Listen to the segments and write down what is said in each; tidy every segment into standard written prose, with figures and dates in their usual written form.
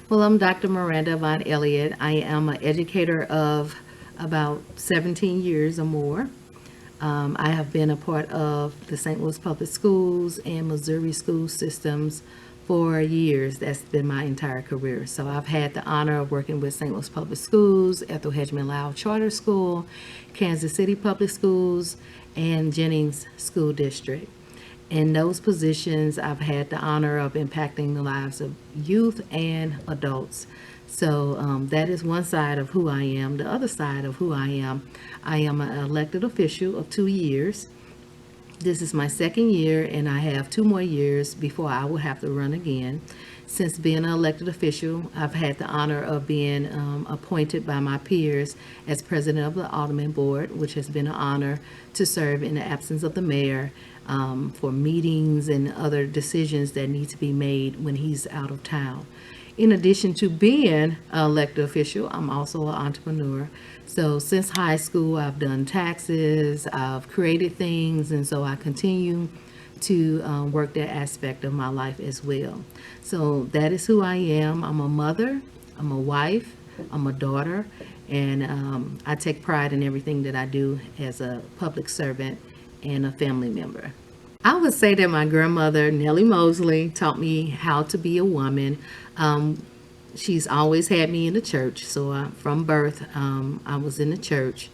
Well, I'm Dr. Miranda Avant-Elliott. I am an educator of about 17 years or more. I have been a part of the St. Louis Public Schools and Missouri school systems for years. That's been my entire career. So I've had the honor of working with St. Louis Public Schools, Ethel Hedgeman Lyle Charter School, Kansas City Public Schools, and Jennings School District. In those positions, I've had the honor of impacting the lives of youth and adults. So that is one side of who I am. The other side of who I am an elected official of 2 years. This is my second year, and I have 2 more years before I will have to run again. Since being an elected official, I've had the honor of being appointed by my peers as president of the Alderman Board, which has been an honor to serve in the absence of the mayor for meetings and other decisions that need to be made when he's out of town. In addition to being an elected official, I'm also an entrepreneur. So since high school, I've done taxes, I've created things, and so I continue to work that aspect of my life as well. So that is who I am. I'm a mother, I'm a wife, I'm a daughter, and I take pride in everything that I do as a public servant and a family member. I would say that my grandmother, Nellie Mosley, taught me how to be a woman. She's always had me in the church, so from birth, I was in the church.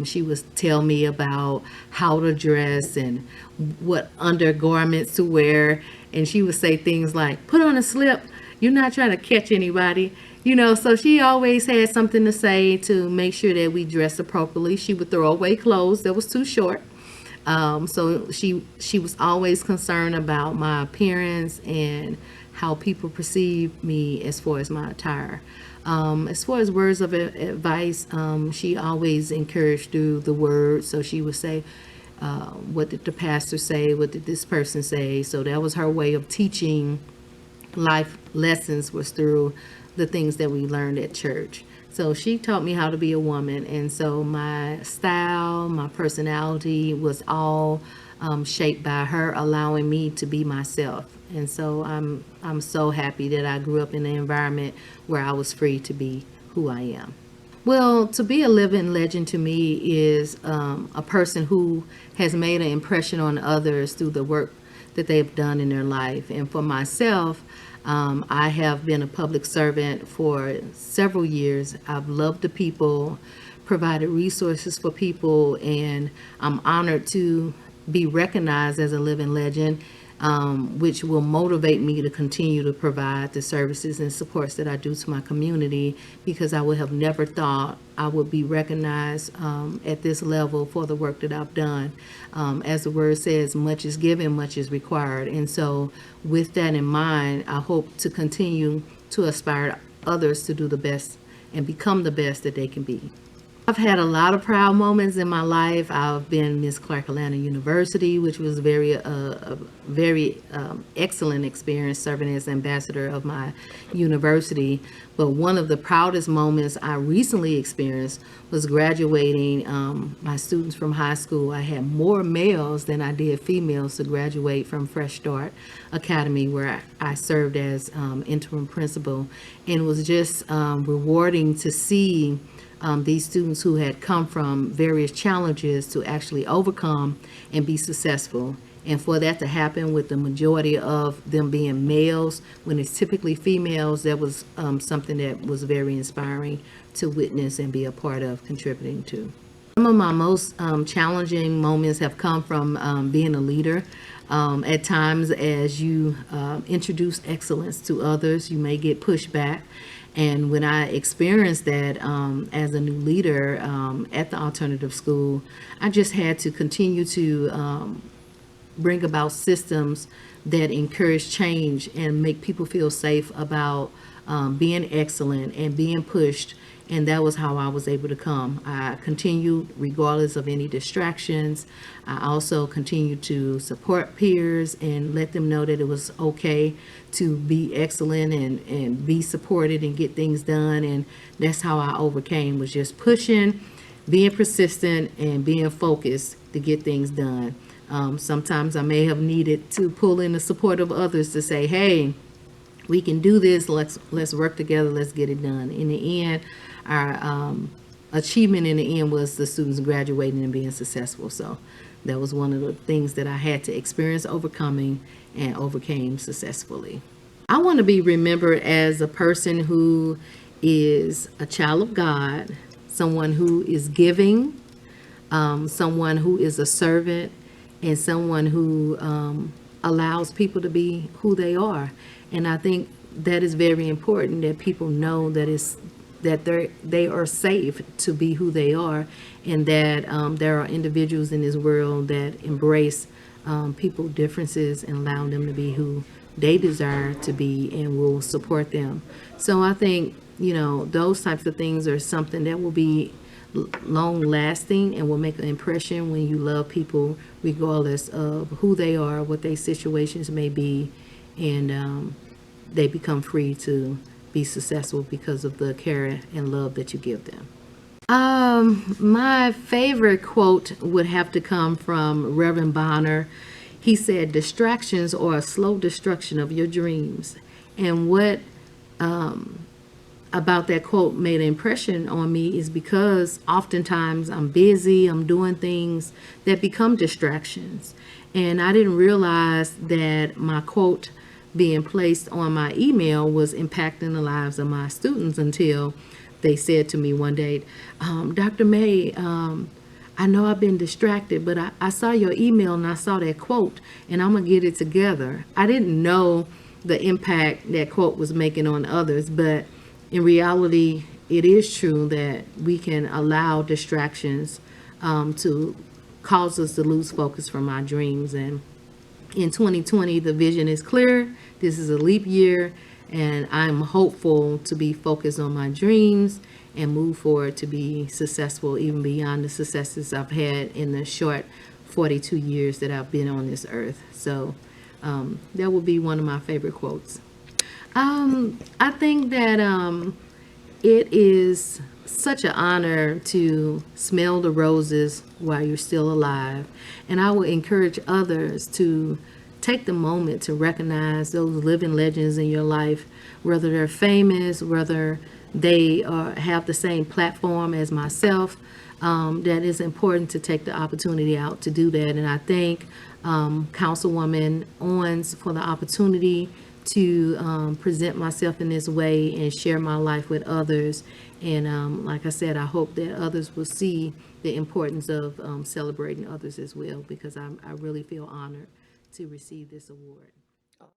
She would tell me about how to dress and what undergarments to wear, and she would say things like, "Put on a slip. You're not trying to catch anybody." So she always had something to say to make sure that we dressed appropriately. She would throw away clothes that was too short. So she was always concerned about my appearance and how people perceive me as far as my attire. As far as words of advice, she always encouraged through the word. So she would say, what did the pastor say? What did this person say? So that was her way of teaching life lessons, was through the things that we learned at church. So she taught me how to be a woman, and so my style, my personality was all shaped by her allowing me to be myself. And so I'm so happy that I grew up in an environment where I was free to be who I am. Well, to be a living legend to me is a person who has made an impression on others through the work that they've done in their life. And for myself, I have been a public servant for several years. I've loved the people, provided resources for people, and I'm honored to be recognized as a living legend, which will motivate me to continue to provide the services and supports that I do to my community, because I would have never thought I would be recognized at this level for the work that I've done. As the word says, much is given, much is required. And so with that in mind, I hope to continue to aspire others to do the best and become the best that they can be. I've had a lot of proud moments in my life. I've been Miss Clark Atlanta University, which was very excellent experience serving as ambassador of my university. But one of the proudest moments I recently experienced was graduating my students from high school. I had more males than I did females to graduate from Fresh Start Academy, where I served as interim principal, and it was just rewarding to see these students who had come from various challenges to actually overcome and be successful. And for that to happen with the majority of them being males, when it's typically females, that was something that was very inspiring to witness and be a part of contributing to. Some of my most challenging moments have come from being a leader. At times, as you introduce excellence to others, you may get pushback. And when I experienced that as a new leader at the alternative school, I just had to continue to bring about systems that encourage change and make people feel safe about being excellent and being pushed. And that was how I was able to come. I continued regardless of any distractions. I also continued to support peers and let them know that it was okay to be excellent and be supported and get things done. And that's how I overcame, was just pushing, being persistent, and being focused to get things done. Sometimes I may have needed to pull in the support of others to say, hey, we can do this. Let's work together. Let's get it done. In the end, our achievement in the end was the students graduating and being successful. So that was one of the things that I had to experience overcoming and overcame successfully. I want to be remembered as a person who is a child of God, someone who is giving, someone who is a servant, and someone who allows people to be who they are. And I think that is very important, that people know that they are safe to be who they are, and that there are individuals in this world that embrace people's differences and allow them to be who they desire to be and will support them. So I think, those types of things are something that will be long lasting and will make an impression when you love people regardless of who they are, what their situations may be, and they become free to be successful because of the care and love that you give them. My favorite quote would have to come from Reverend Bonner. He said, "Distractions are a slow destruction of your dreams." And what about that quote made an impression on me is because oftentimes I'm busy, I'm doing things that become distractions. And I didn't realize that my quote being placed on my email was impacting the lives of my students until they said to me one day, "Dr. MAE, I know I've been distracted, but I saw your email and I saw that quote, and I'm going to get it together." I didn't know the impact that quote was making on others, but in reality, it is true that we can allow distractions to cause us to lose focus from our dreams. And in 2020, the vision is clear. This is a leap year, and I'm hopeful to be focused on my dreams and move forward to be successful even beyond the successes I've had in the short 42 years that I've been on this earth. So that would be one of my favorite quotes. I think that it is such an honor to smell the roses while you're still alive. And I would encourage others to take the moment to recognize those living legends in your life, whether they're famous, whether they have the same platform as myself. That is important to take the opportunity out to do that. And I thank Councilwoman Owens for the opportunity to present myself in this way and share my life with others. And like I said, I hope that others will see the importance of celebrating others as well, because I really feel honored to receive this award.